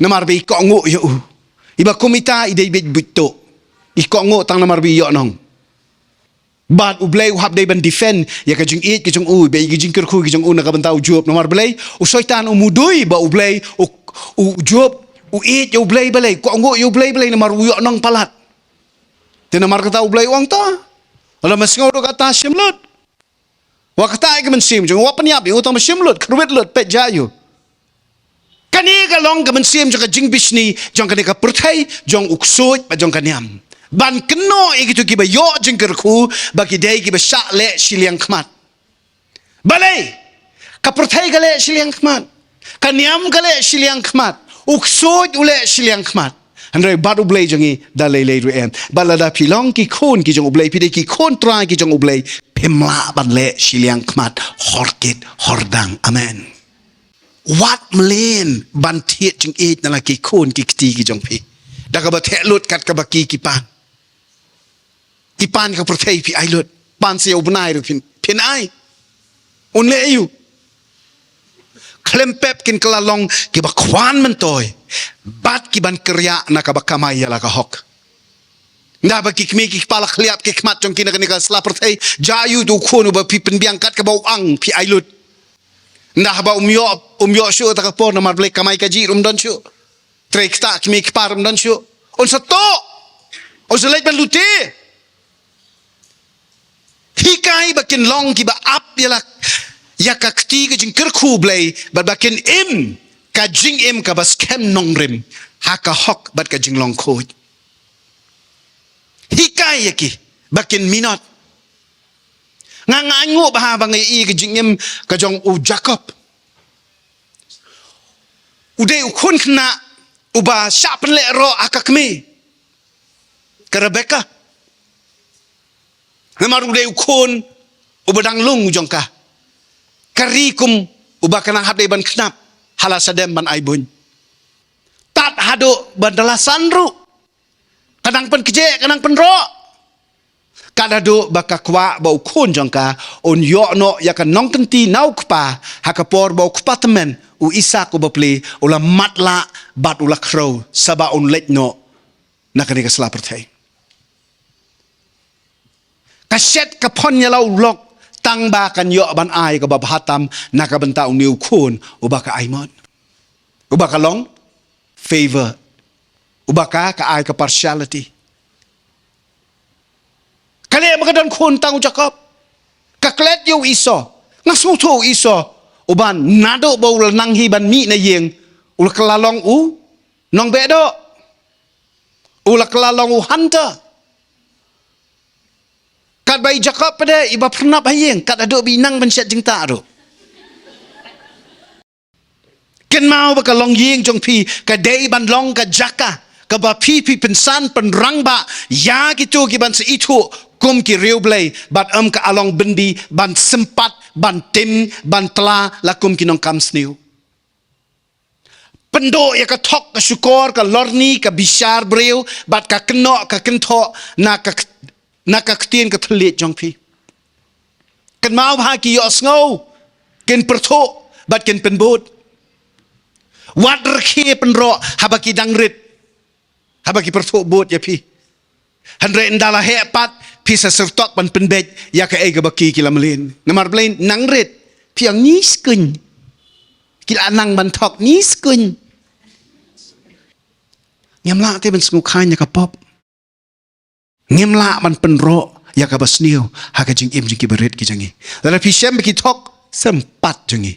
namar be ko ngo yo iba komita ide be buto iko ngo tang namar bi yo nong bat ublay uhab day ban defend ya ka jing it ki jong u be ki jing ker khu ki jong u na ka ban tau job namar blay u soitan umudui ba ublay u job u it yo ublay balay ko ngo yo ublay namar u yo nong palat Tinamar kata ublay uang ta. Ala masngaw do kata simlut. Wa kata ke mensim jong wa penyap utang simlut kruwet lut pet jayu. Kani ka long ka mensim jong ka jing bisni jong kani ka perthai jong uksoj ba jong kaniam. Ban keno igitu ki ba yo jing kerku ba ki dei ki ba syak le siliang khmat. Balai ka perthai ka le siliang khmat. Kaniam ka le siliang khmat. Uksoj ule siliang khmat. Andai batu ublay jangi dalai lay ruem. Balada pilong ki khun ki jong ublay pide ki khun trai ki jong ublay pemla ban le siliang khmat horkit hordang. Amen. Wat melen ban tiet jeng ej nala ki khun ki kti ki jong pi. Daga ba thek lut kat ka ba ki pan. Ki pan ka perthai pi ai lut. Pan se ubnai ru pin ai. Un le yu. Klempep kin kelalong ki ba kwan mentoy. Bat ki ban kerja na ka ba kamay la ka hok. Nda ba ki kmi ki pala khliap ki khmat jong kin ka sla perthai jayu du khun ba pi pen biang kat ka ba ang pi ai lut. Nda ba umyo shu ta ka por na mar blek kamay ka ji rum don shu. Trek ta kmi ki par rum don shu. On sa to. On sa lek ban luti. Hikai ba kin long ki ba ap ya ka kti ka jing kerku blay ba kin im ka jing im ka bas kem nong rim ha ka hok bat ka jing long khoj. Hikai yaki ba kin minot. Nga ngo ba ha ba ngai ka jing im ka jong u Jacob. Uday u khun khna u ba shapen le ro akakmi. Ka Rebecca. Ngamar uday u khun u badang lung jong ka. Karikum ubah kena hadai ban knap hala sadem ban aibun. Tat hado ban dalasan ru. Kadang pen keje kadang pen ro. Kadado baka kwa bau kun jongka on yo no ya kan nong kenti nau kpa hakapor bau kpa temen u isa ko bapli ula matla bat ula crow saba on let no nakani ka sla perthai. Kaset kapon ya lau lok tang ba kan yo ban ai ka ba hatam na ka banta uniu kun uba ka aimon uba ka long favor uba ka ai ka partiality kale ba don kun tang Jacob ka klet yo iso ngasu to iso uban nado ba ul nang hi ban mi na yeng ul kelalong u nong bedo ul kelalong u hunter. Kat bayi Jacob pada iba pernah bayang kat aduk binang bensyat jeng tak aduk. Ken mau baka long yeng jong pi ka dei ban long ka jaka ka ba pi pensan penrang ba ya gitu ki ban se itu kum ki riu blai bat ka along bendi ban sempat ban tim ban tela la kum ki nong kam sniu. Pendo ya ka tok ka syukur ka lorni ka bisyar breu bat ka keno ka kento na ka ktien ka thlit jong pi kan mau ha ki yo sngo ken pertho bat ken penbot wat rkhe penro habaki dangrit habaki pertho bot ya pi hanre ndala he pat pi sa sertok ban penbej ya ka e ga baki kilamlin namar blain nangrit piang ni skun kila nang ban thok ni skun nyamla te ban sngu khanya ka pop ngemla man penro ya ka basniu ha ka jing im jing ki berit ki jangi la pi shem ki thok sempat jangi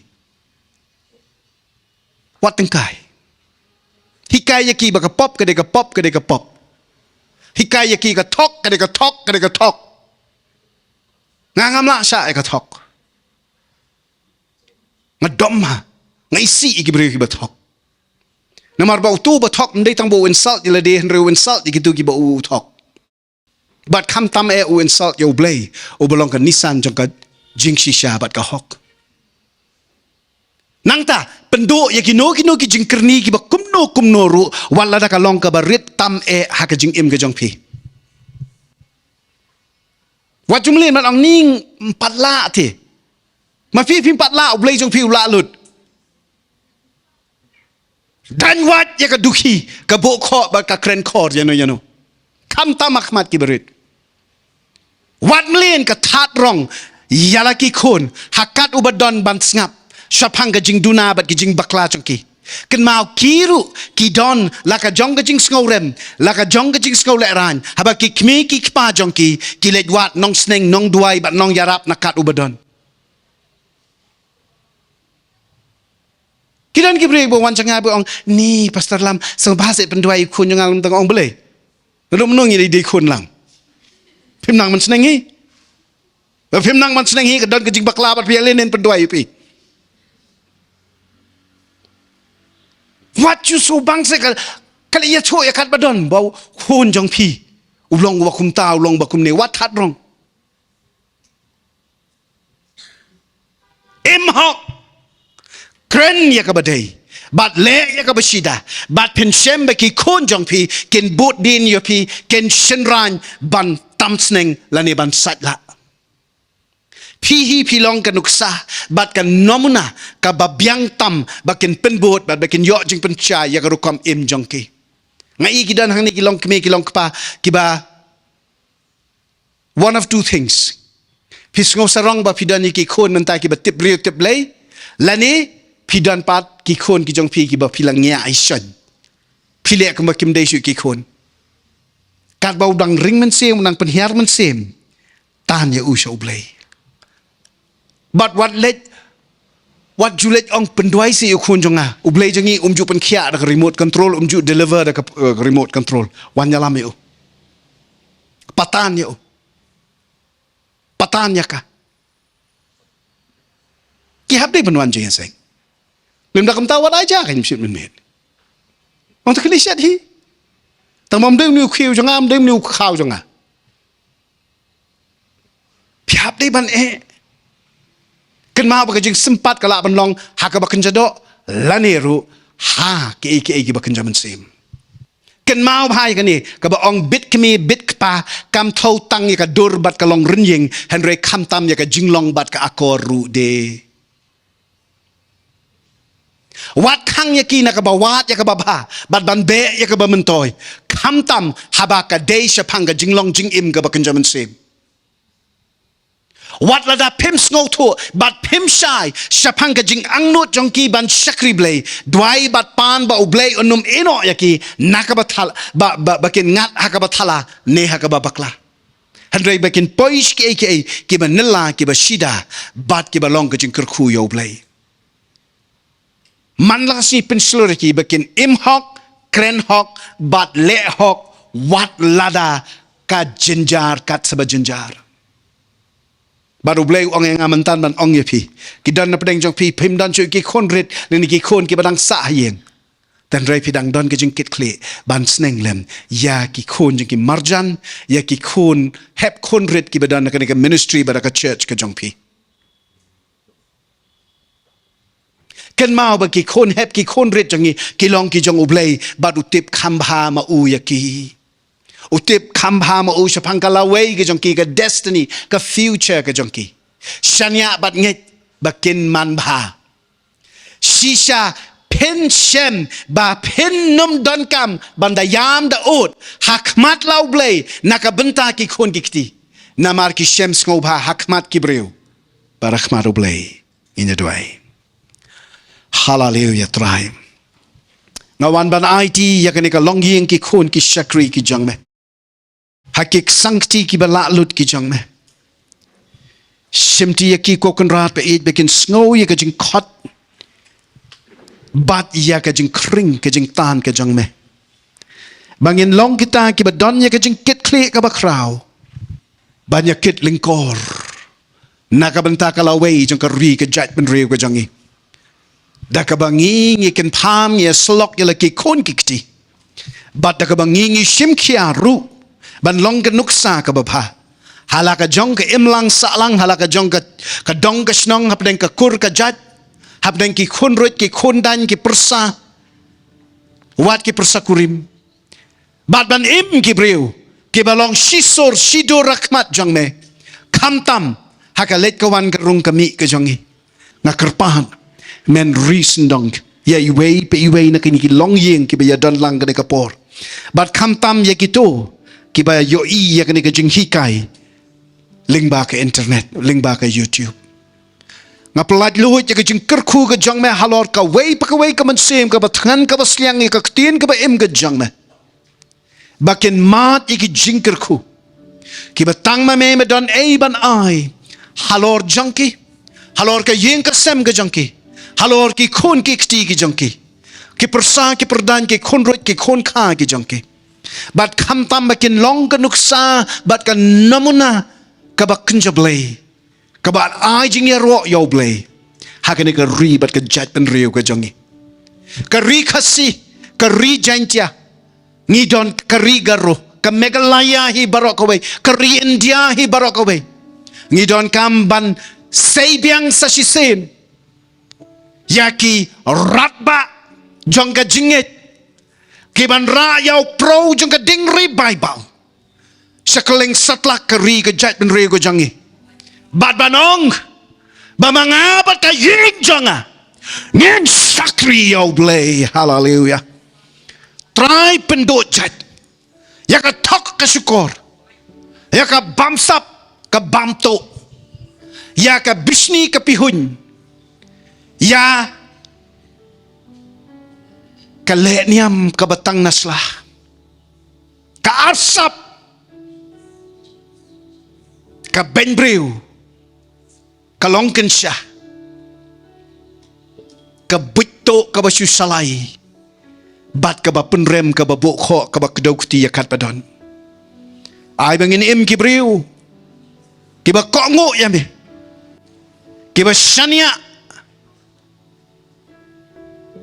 wat tengkai hikai yaki ba ka pop ka de ka pop ka de ka pop hikai yaki ka thok ka de ka thok ka de ka thok ngamla sa ka thok ngadom ha ngai si ki berit ki ba thok namar ba tu ba thok ndai tang bo insult ila de henre insult ki tu ki ba u thok. But kam tam u insult yo blay o belong ka Nissan jong ka jing shisha bat ka hok. Nangta pendo ya kino ki jing kerni ki ba kumno ru wala da ka long ka ba rit tam ha ka jing im ka jong pi. Wat jumlin man ang ning patla ti. Ma fi patla o blay jong pi la lut. Dan wat ya ka duki ka bo kho ba ka kren khor ya no. Kam tam akhmat ki berit. Wat mlin ka that rong yalaki khun hakat ubadon ban ngap syapang ka jing duna bat ki jing bakla chongki kan mau kiru ki don la ka jong ka jing ngorem la ka jong ka jing ngole ran haba ki kmi ki kpa jong ki let wat nong sneng nong duai bat nong yarap nakat ubadon kidan ki bre bo wan changa bo ong ni pastor lam sang bahasa penduai kun jong alam tang ong bele rum nong ni di kun lang phim nang man sneng hi phim nang man sneng hi ka don ka jing bakla bat pi len penduai pi what you so bang se kal ya cho ya kat badon bau hun jong pi ulong wa kum ta ulong ba kum ne wat that rong im hok kren ya ka badai bat le ya ka bashida bat pen shem ba ki khun jong pi ken bot din yo pi ken shin ran ban tam sneng la ne ban sat la pi hi pi long ka nuksa bat kan nomuna ka babyang tam bakin penbot bat bakin yo jing pen cha ya ka rukom im jong ki ngai ki dan hang ni ki long kme ki long pa ki ba one of two things pi ngo sarong ba pi dan ni ki khon nan ta ki ba tip riu tip lei la ni pi dan pat ki khon ki jong pi ki ba pi lang nya ai shan pi le ka ma kim dei shu ki khon kat ba dang ring man sem nang pen hiar man sem tan ya u sho blei but what you let ong penduai si ukun jonga ublei jangi umju pen khia da remote control umju deliver da remote control wan yalam yo patan ya ka ki hab dei benwan je seng lim da kam ta wat aja kan shit men met ong ta kli shat hi tamam dem ni khiu jonga am dem ni khaw jonga pi hab dei ban kan mau ba jing sempat kala ban long ha ka ba kan jado laneru ha ki ba kan jaman sim kan mau hai kan ni ka ba ong bit kmi bit pa kam thau tang ya ka dur bat ka long rin ying henry kham tam ya ka jing long bat ka akor ru de wat khang ya ki na ka ba wat ya ka ba ba bat ban be ya ka ba mentoy kham tam ha ba ka de sha phang ka jing long jing im ka ba kan jaman sim wat lada pim sngo to bat pim shai shapang ka jing angno jongki ban shakri blei dwai bat pan ba ublei onum eno yaki nakabathal ba kin ngat hakabathala ne hakaba bakla handrei bakin poish ki ba nilla ki ba shida bat ki ba long ka jing kurkhu yo blei man la si pin sluriki bakin im hok kren hok bat le hok wat lada ka jinjar kat saba jinjar baru blei ong yang amantan ban ong ye pi ki dan na pedeng jong pi phim dan chu ki khon rit ni ki khon ki badang sa hieng dan rai pi dang don ki jing kit kle ban sneng lem ya ki khon jing ki marjan ya ki khon hep khon rit ki badan na ka ministry badaka church ka jong pi kan mau ba ki khon hep ki khon rit jangi ki long ki jong ublei badu tip khambha ma u ya ki utip KUMNO ma u shapang ka laway ka jongki ka destiny ka future ka jongki shanya bat nget bakin man bha shisha pen shem ba pen num don kam banda yam da ut hakmat law blay naka benta ki khon kiti namar ki shem sngo bha hakmat ki breu barakhmat blay in the way hallelujah try ngawan ban IT yakani ka longying ki khon ki shakri ki jongme hakik sankti ki bala lut ki jong me simti ya ki kokon rat pe it bekin snow ya ka jing khot bat ya ka jing kring ka jing tan ka jong me bangin long kita ki ba don ya ka jing kit kle ka ba kraw ban ya kit lingkor na ka banta ka laway jong ka ri ka jat ben rew ka jongi da ka bangi ngi ken pham ya slok ya la ki kon ki kti bat da ka bangi ngi shim khia ru ban long ka nuksa ka bapha halaka jong ka imlang salang halaka jong ka dong ka snong hapdeng ka kur ka jat hapdeng ki khun rut ki khun dan ki persa wat ki persa kurim bat ban im ki breu ki balong shisor shido rakmat jong me khamtam haka let ka wan ka rung ka mi ka jongi na kerpahan men reason dong ya iwei pe iwei na kini ki long yeng ki ba ya don lang ka ne ka por bat khamtam ya ki to ki ba yo i ya kani ka jing hikai ling ba ka internet ling ba ka YouTube Ngapelat luhut ya ke jingker khu ke jang me halor ka wei pa man sem ka batngan ka basliang ka ktien ka ba em ke jang me. Bakin mat iki jingker khu. Ki batang ma me don ei ban ai. Halor jangki. Halor ka yeng ka sem ke jangki. Halor ki khun ki kti ki jangki. Ki persa ki perdan ki khun rot ki khun kha ki jangki. Bat kham tam bakin long ka nuksa bat ka namuna ka bakin jablay. Ka bat ai jing ya ro yo blay. Hakane ka ri bat ka jat pen riu ka jangi. Ka ri khasi ka ri jantia. Ni don ka ri garo ka Meghalaya hi barok away ka ri India hi barok away. Ni don kamban seibyang sa shisen. Yaki ratba jong ka jinget. Kiban ra yaw pro jong ka dingri Bible. Sakaling satlak ka ri ka jat pen riu ka jangi. Bat banong bamangabat ka ying jonga ngin sakri yaw blay. Hallelujah. Try pendot jat ya ka tok ka syukur ya ka bamsap ka bamto ya ka bisni ka pihun ya ka leniam ka batang naslah ka arsap ka benbriw kalongken siya ka buto ka basyusalay bat ka ba penrem ka ba bukho ka ba kedaw kuti yakat padon ay bangin im kibriw ki ba kongo yame ki ba shania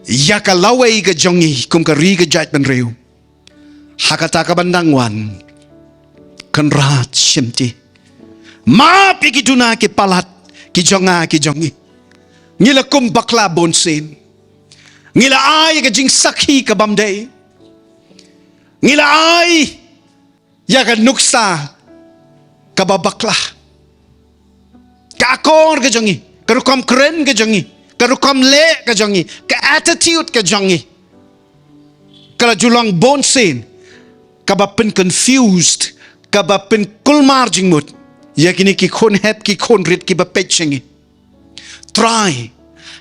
ya ka laway ka jongi kum ka ri ka jat penriw hakata ka bandangwan kan rat shimti ma pikiduna ki palat ki jonga ki jongi ngila kum bakla bonsin ngila ay ka jing sakhi ka bamday ngila ay ya ka nuksa ka babakla ka akor ka jongi ka rukam kren ka jongi ka rukam le ka jongi ka attitude ka jongi ka julang bonsin ka ba pen confused ka ba pen kulmarjing mut ya kini ki khun hep ki khun rit ki ba pechengi try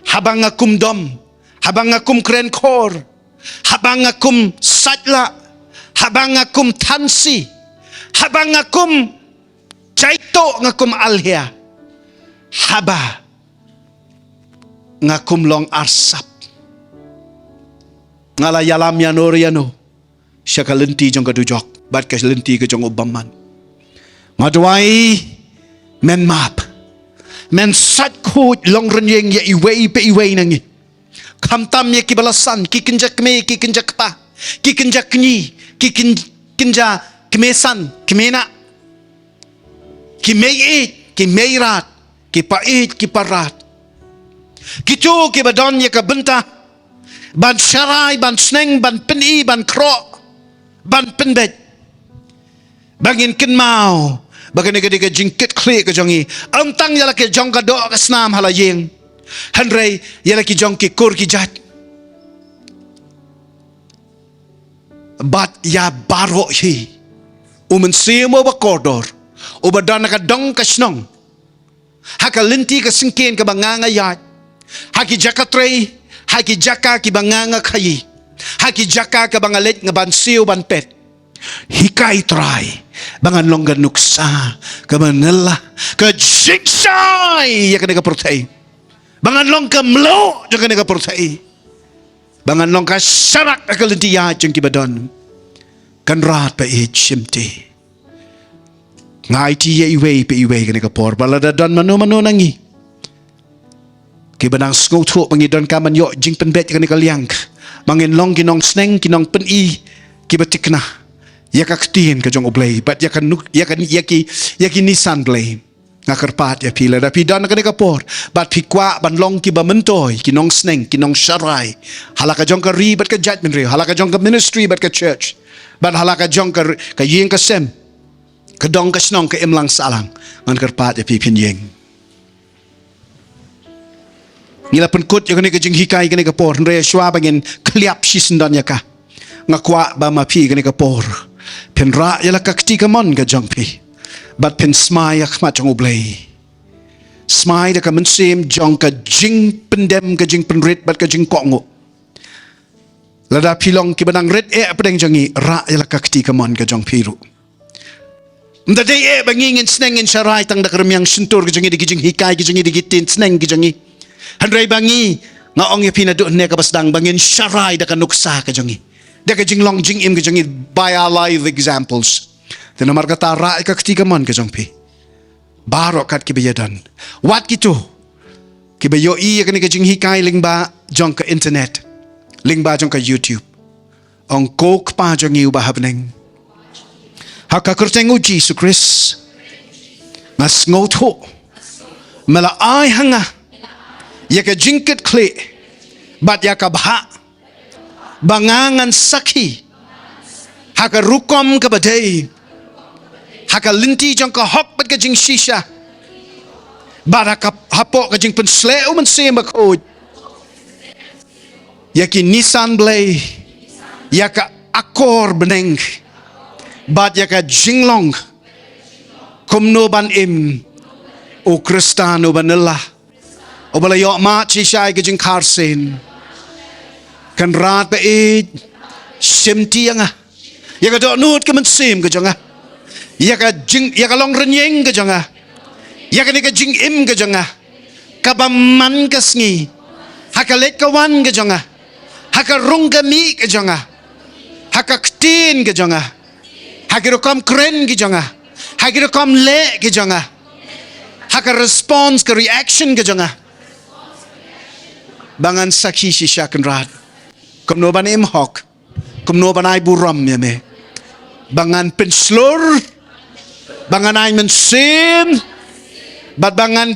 habang akum dom habang akum kren kor habang akum satla habang akum tansi habang akum chaito ngakum alhia haba ngakum long arsap ngala yalam yanor yano siya kalenti jong kadujok bat ka lenti ka jong ubaman maduai men map men sat khut long renyeng ya iwei pe iwei nangi khamtam ya kibalasan kikinjak me kikinjak pa kikinjak ni kikinja kemesan kemena kimeit kimeirat kipait kiparat kicu kibadon ya kabenta ban syarai ban sneng ban peni ban kro ban penbet bangin kenmau bagan ka jingkit klik ka jongi amtang yala ke jong ka do ka snam halayeng hanrei yala ki jong ki kur ki jat bat ya baro hi umen semo ba kordor ubadan ka dong ka snong haka linti ka singken ka banganga yat haki jakatrei haki jaka ki banganga khayi haki jaka ka bangalet nga bansiu ban pet hikai try bangan longgan nuksa ka manila ka jingsay ya ka nagaportay bangan long ka mlo ya ka nagaportay bangan long ka sarak ka lintiyat yung kibadon kan rat pa shimti ngai ti ya iway pa iway ka nagapor baladadon mano nangi kibanang skotho pangidon ka man yo jing penbet ka nagaliang mangin long kinong sneng kinong peni kibatik na yakaktin ka jong oblay but yaki nisan blay ngakarpat ya pila da pidan ka nikapor but pikwa banlong ki bamentoy kinong sneng kinong sharai halaka jong ka ri but ka judgment ri halaka jong ka ministry but ka church but halaka jong ka yeng ka sem ka dong ka snong ka imlang salang ngan karpat ya pipin yeng ngila penkut ya ka jing hikai ka nikapor re shwa bangin kliap shisendan ya ka ngakwa ba mapi ka nikapor penra yala kakti ka mon ka jongpi bat pen smaya khma chong oblay smai da ka mensim jong ka jing pendem ka jing penrit bat ka jing kongo lada pilong ki banang red pedeng jongi ra yala ka kti ka mon ka jong piru nda dei bangingin snengin sharai tang da kermiang sentur ka jongi di jing hikai ka jongi di gitin sneng ka jongi handrai bangi nga ong ya pina do ne ka basdang bangin sharai da ka nuksa ka jongi da ka jing long jing im ka jongi by our live examples tena marga ta ra ka kti ka mon ka jong pi barok kat kibayadan wat gitu kibayo I kan ka jing hikai lingba jong ka internet lingba jong ka YouTube ong kok pa jong iu bahabneng haka kurteng u Jesus Christ mas ngoto mala ai hanga ya ka jingket kle bat ya ka bha bangangan sakhi haka rukom ka badai haka linti jong ka hok bat ka jing shisha bara ka hapok ka jing pensleu men se makod yaki Nissan blay yaka akor beneng bat yaka jinglong KUMNO ban im o kristano banella o bala yo ma chisha ka jing karsen kan rat ba e simti anga yaka do nut ka men sim ka jonga yaka long renyeng ka jonga yaka ni ka jing im ka jonga kabaman ka sngi haka let ka wan ka jonga haka rung ka mi ka jonga haka ktin ka jonga haka rokam kren ka jonga haka rokam le ka jonga haka response ka reaction ka jonga bangan sakhi shisha kan rat KUMNO ban im hok KUMNO ban ai buram ya me bangan penslur bangan ai mensim bat bangan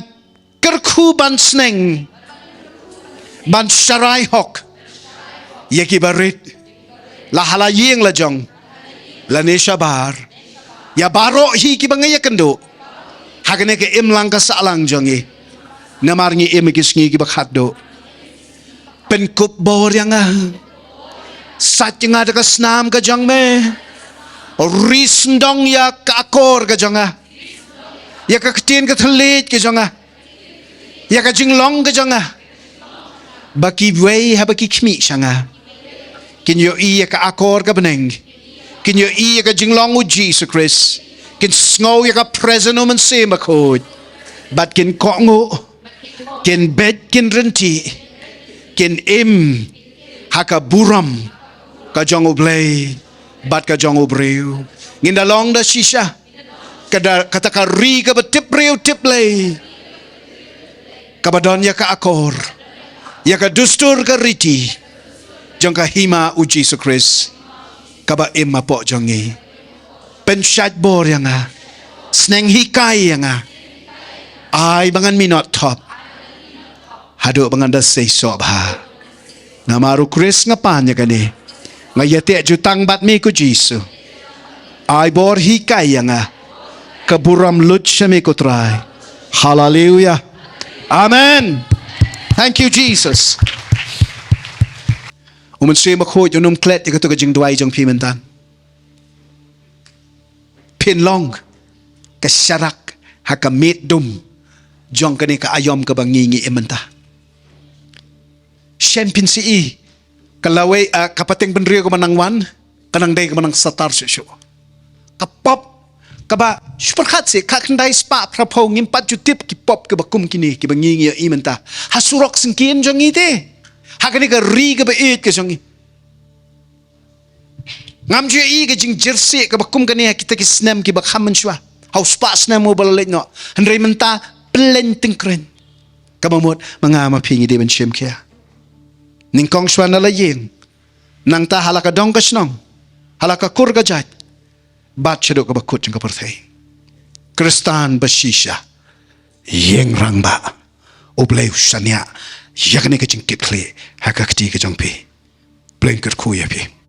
kerku ban sneng ban sharai hok yaki barit la halayeng la jong la nesha bar ya baro hi ki bangaya kendo hagane ke imlang ka salang jongi namarngi imikisngi ki bakhatdo penkup bor yang satjinga ka snam ka jong me risndong ya ka akor ka jonga ya ka ktin ka thalit ka jonga ya ka jinglong ka jonga baki wei ha baki khmi shanga kin yo I ka akor ka beneng kin yo I ka jinglong u Jesus Christ kin sngo ya ka present o man se makod bat kin kongo kin bet kin renti kin im haka buram ka jong oblay bat ka jong obreu nginda long da shisha kada kata ka ri ka tip reu tip lay kabadon ya ka akor ya ka dustur ka riti jong ka hima u Jesus Christ kaba imma po jongi penshat bor yang sneng hikai yang ai bangan minot top hado bangan da say sob ha namaru Chris ngapanya kani ngayate jutang bat mi ku Jesus ai bor hikai yang kaburam lut shame ko try hallelujah amen thank you Jesus umun se makhoj unum klet ka to ka jing dwai jong pimentan pin long ka sharak haka met dum jong kani ka ayom ka bangingi ementa champin si kalaway kapating benrio ko manangwan kanang day ko manang satar syo kapop kaba super khatse kakndai spa prapo ngimpat jutip ki pop ka bakum kini ki bangingi imenta hasurok singkin jong ite hakani ka ri ka ba it ka jong ngam ju I ka jing jersey ka bakum kani kita ki snam ki bakhaman shwa hau spa snam mo ballet no handre menta plenting kren kamamot mga mapingi de ben shem kia ning kong shwa na layin nang ta halaka dong kasnong halaka kur ka jat bat chado ka bakut jing ka perthai kristan bashisha yeng rangba oblay shanya yakne ka jing kitle hakakti ka jong pi blanket ku ya pi